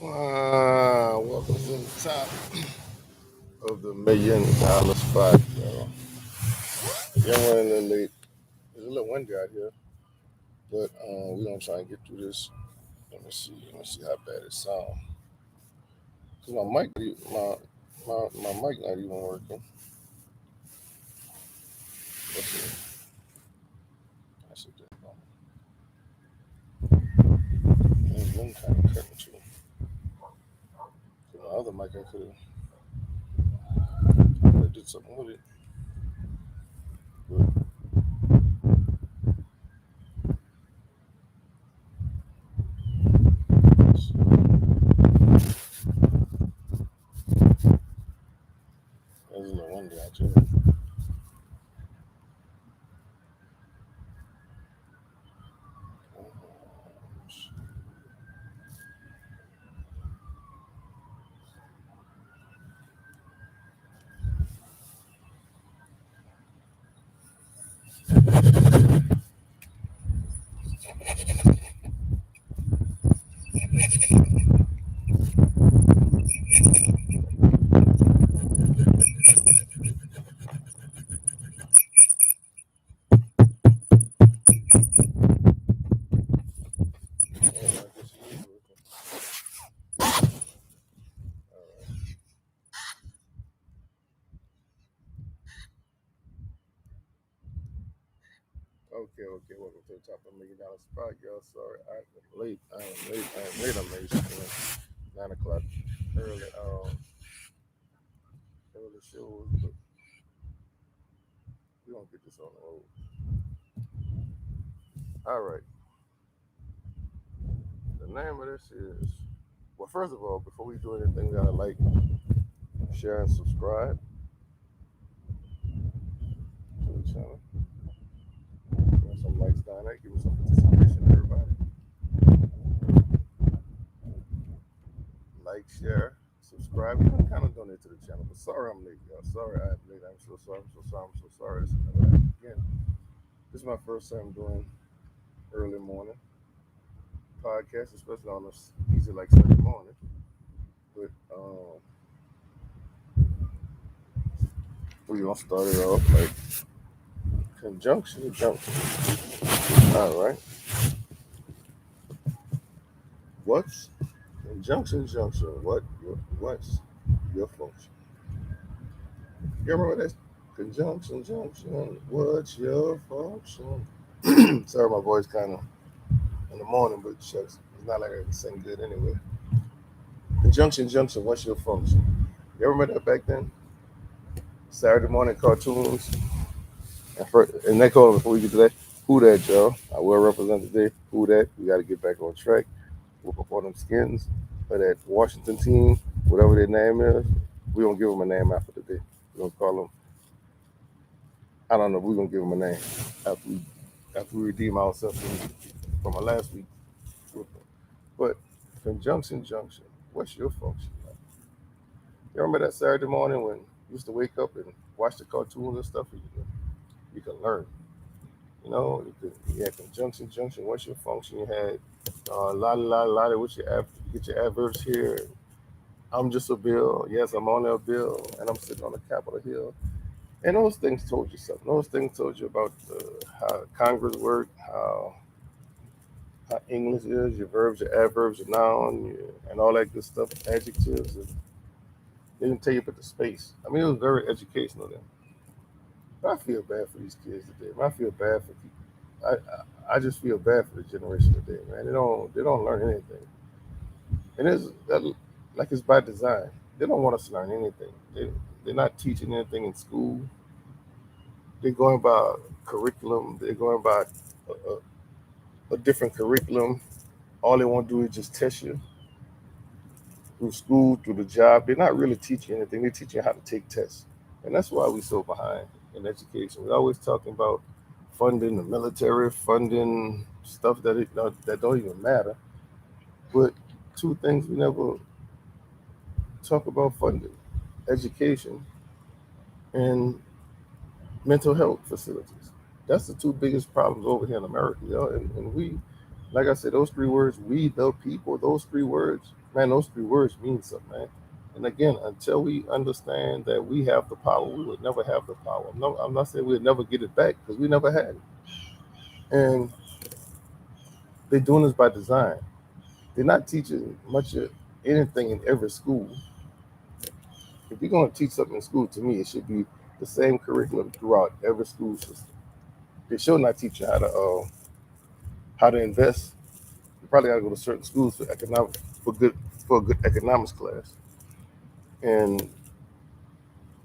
Welcome to the top of the $1 million spot, y'all. Yeah, I'm running a little late. It's a little windy out here, but we're gonna try and get through this. Let me see how bad it sounds. Cause my mic not even working. Let's see. That's a good one. There's one kind of cutting too. The other mic I could have did something with it. But it's a little windy out here. I guess it is working. All right. Okay. Welcome to the top of $1 million spot, y'all. Sorry, I'm late. I'm late. It's 9 o'clock. Early, early shows, but we gonna get this on the road. All right. The name of this is. Well, first of all, before we do anything, we gotta like, share, and subscribe to the channel. Give me some likes down there. Give me some participation, everybody. Like, share, subscribe. You can kind of donate to the channel. But sorry, I'm late, y'all. Sorry, I'm late. I'm so sorry. I'm so sorry. This never happened again. This is my first time doing early morning podcast, especially on this easy like Sunday morning. But we're gonna start it off like conjunction junction. All right. What's conjunction junction? What's your function? You remember that? Conjunction junction. What's your function? Sorry, my voice kind of in the morning, but shucks, it's not like I can sing good anyway. Conjunction junction. What's your function? You remember that back then? Saturday morning cartoons. And they call it before we get to that. Who that, y'all? I will represent today. Who that? We got to get back on track. Whoop up on them skins of that Washington team, whatever their name is. We don't give them a name after today. We don't call them. I don't know. We're gonna give them a name after we redeem ourselves from our last week. But conjunction junction. What's your function? You remember that Saturday morning when you used to wake up and watch the cartoons and stuff? You can learn. You had conjunction junction. What's your function? You had la la la la. What's your you get your adverbs here? I'm just a bill. Yes, I'm on a bill, and I'm sitting on the Capitol Hill. And those things told you something. Those things told you about how Congress work, how English is, your verbs, your adverbs, your noun, and all that good stuff, adjectives. And they didn't tell you about the space. I mean, it was very educational then. But I feel bad for these kids today. I feel bad for people. I just feel bad for the generation today, man. They don't learn anything, and like it's by design. They don't want us to learn anything. They're not teaching anything in school. They're going by curriculum. They're going by a different curriculum. All they want to do is just test you through school, through the job. They're not really teaching anything. They're teaching you how to take tests, and that's why we're so behind in education. We're always talking about funding the military, funding stuff that don't even matter. But two things we never talk about funding: education and mental health facilities. That's the two biggest problems over here in America, yo. And we Like I said, those three words, we the people, those three words, man, those three words mean something, man. And again, until we understand that we have the power, we would never have the power. No, I'm not saying we'd never get it back because we never had it. And they're doing this by design. They're not teaching much of anything in every school. If you're going to teach something in school, to me, it should be the same curriculum throughout every school system. They should not teach you how to invest. You probably got to go to certain schools for economic for a good economics class, and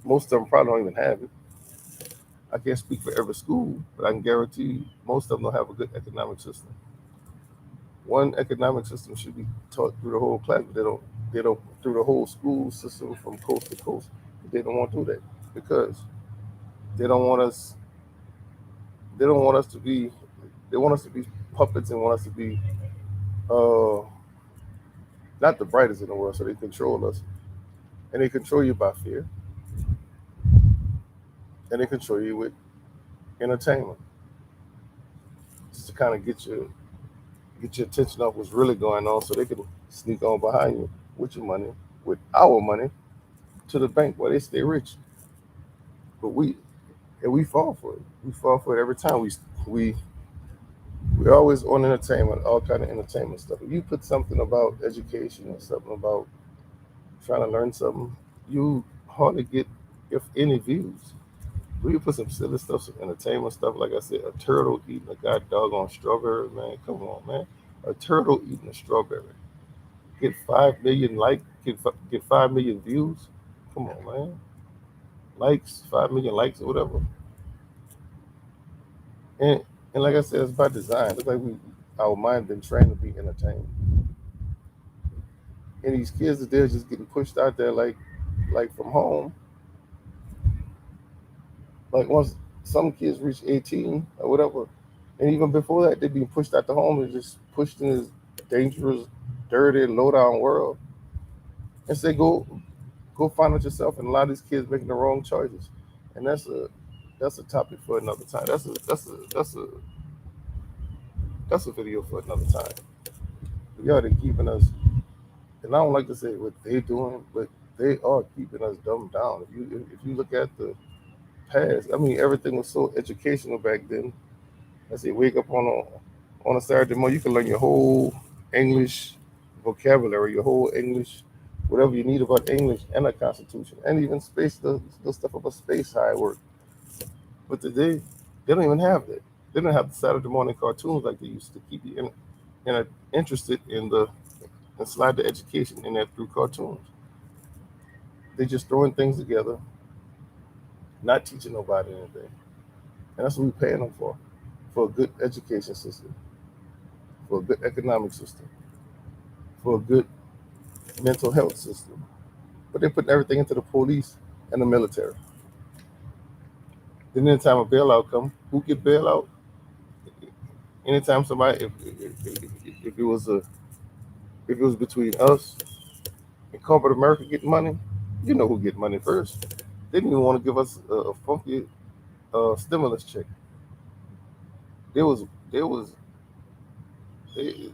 most of them probably don't even have it. I can't speak for every school, but I can guarantee you most of them don't have a good economic system. One economic system should be taught through the whole class, but they don't. They don't through the whole school system from coast to coast. They don't want to do that because they don't want us. They don't want us to be. They want us to be puppets and want us to be uh, not the brightest in the world. So they control us, and they control you by fear, and they control you with entertainment, just to kind of get your attention off what's really going on, so they can sneak on behind you with your money, with our money, to the bank where they stay rich. But we fall for it. We fall for it every time. We we're always on entertainment, all kind of entertainment stuff. If you put something about education or something about trying to learn something, you hardly get, if any, views. We put some silly stuff, some entertainment stuff. Like I said, a turtle eating a god doggone strawberry, man. Come on, man. A turtle eating a strawberry. Get 5 million get 5 million views. Come on, man. Likes, 5 million likes or whatever. And and like I said, it's by design. It's like our mind been trained to be entertained. And these kids that they're just getting pushed out there like from home. Like once some kids reach 18 or whatever, and even before that, they're being pushed out the home and just pushed in this dangerous, dirty, low down world. And say go find out yourself. And a lot of these kids making the wrong choices. And that's a topic for another time. That's a video for another time. Y'all, they keeping us, and I don't like to say what they doing, but they are keeping us dumbed down. If you look at the past, I mean, everything was so educational back then. I say, wake up on a Saturday morning, you can learn your whole English vocabulary, your whole English, whatever you need about English and a Constitution, and even space, the stuff about space, how it works. But today, they don't even have that. They don't have the Saturday morning cartoons like they used to keep you interested in the and slide the education in there through cartoons. They just throwing things together, not teaching nobody anything, and that's what we're paying them for a good education system, for a good economic system, for a good mental health system. But they're putting everything into the police and the military. Then anytime a bailout comes, who get bailout? Anytime somebody, if it was a if it was between us and corporate America getting money, you know who get money first. They didn't even want to give us a funky stimulus check. There was there was they,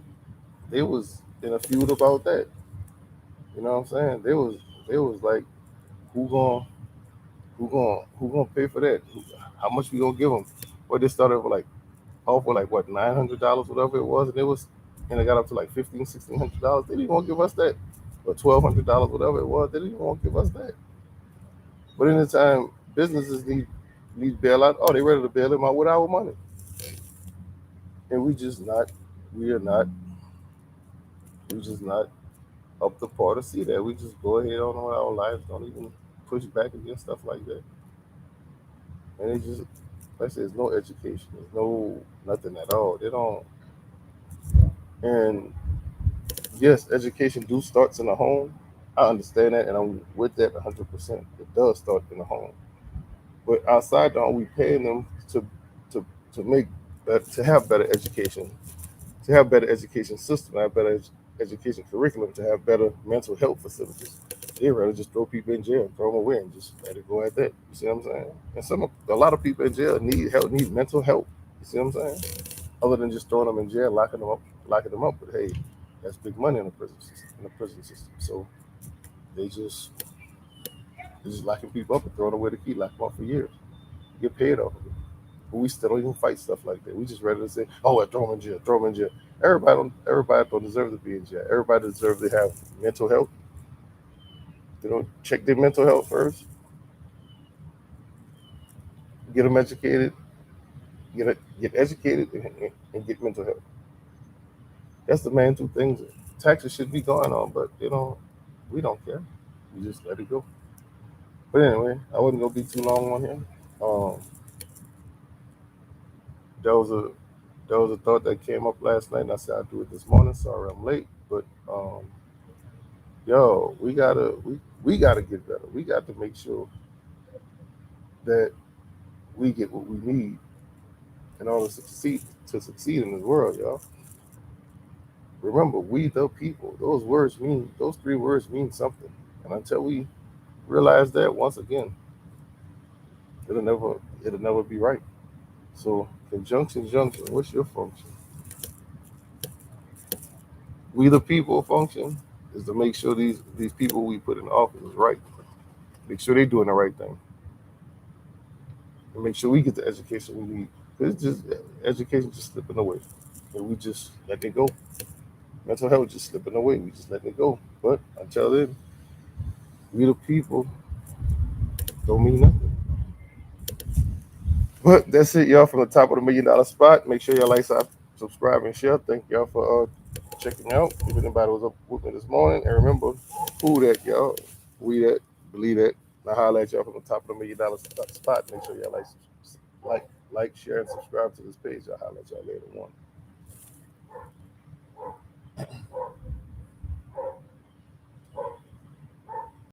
they was in a feud about that. You know what I'm saying? They was like, who gon' who gonna pay for that? How much we gonna give them? Well, they started with like off with like what $900, whatever it was, and it got up to like $1,500, $1,600. They didn't want to give us that, or $1,200, whatever it was. They didn't want to give us that. But in the time businesses need bailout, oh, they ready to bail them out with our money, and we are not, we just not up the par to see that. We just go ahead on with our lives, don't even push back against stuff like that. And it just, like I said, there's no education, there's no nothing at all. They don't, and yes, education do starts in the home. I understand that, and I'm with that 100%. It does start in the home, but outside the home, we paying them to to to make to have better education, to have better education system, to have better education curriculum, to have better mental health facilities. They rather just throw people in jail, throw them away, and just let it go at that. You see what I'm saying? And a lot of people in jail need help, need mental help. You see what I'm saying? Other than just throwing them in jail, locking them up locking them up. But hey, that's big money in the prison system. So they just they're just locking people up and throwing away the key, lock them up for years, get paid off of it. But we still don't even fight stuff like that. We just ready to say, "Oh, throw them in jail, throw them in jail." Everybody don't deserve to be in jail. Everybody deserves to have mental health. You know, check their mental health first, get them educated, get educated, and get mental health. That's the main two things. Taxes should be going on, but we don't care. We just let it go. But anyway, I wasn't gonna be too long on here. Um, there was a thought that came up last night, and I said I'd do it this morning. Sorry I'm late, but yo, we gotta get better. We got to make sure that we get what we need in order to succeed in this world, y'all. Remember, we the people. Those three words mean something, and until we realize that, once again, it'll never be right. So, conjunction junction. What's your function? We the people function is to make sure these people we put in office is right. Make sure they're doing the right thing, and make sure we get the education we need. It's just education just slipping away, and we just let it go. Mental health just slipping away. We just let it go. But until then, we the people don't mean nothing. But that's it, y'all. From the top of the $1 million spot. Make sure y'all like, subscribe, and share. Thank y'all for checking out. If anybody was up with me this morning, and remember, who that, y'all? We that, believe that. I holla at y'all from the top of the $1 million spot. Make sure y'all like, share, and subscribe to this page. I'll holla at y'all later on.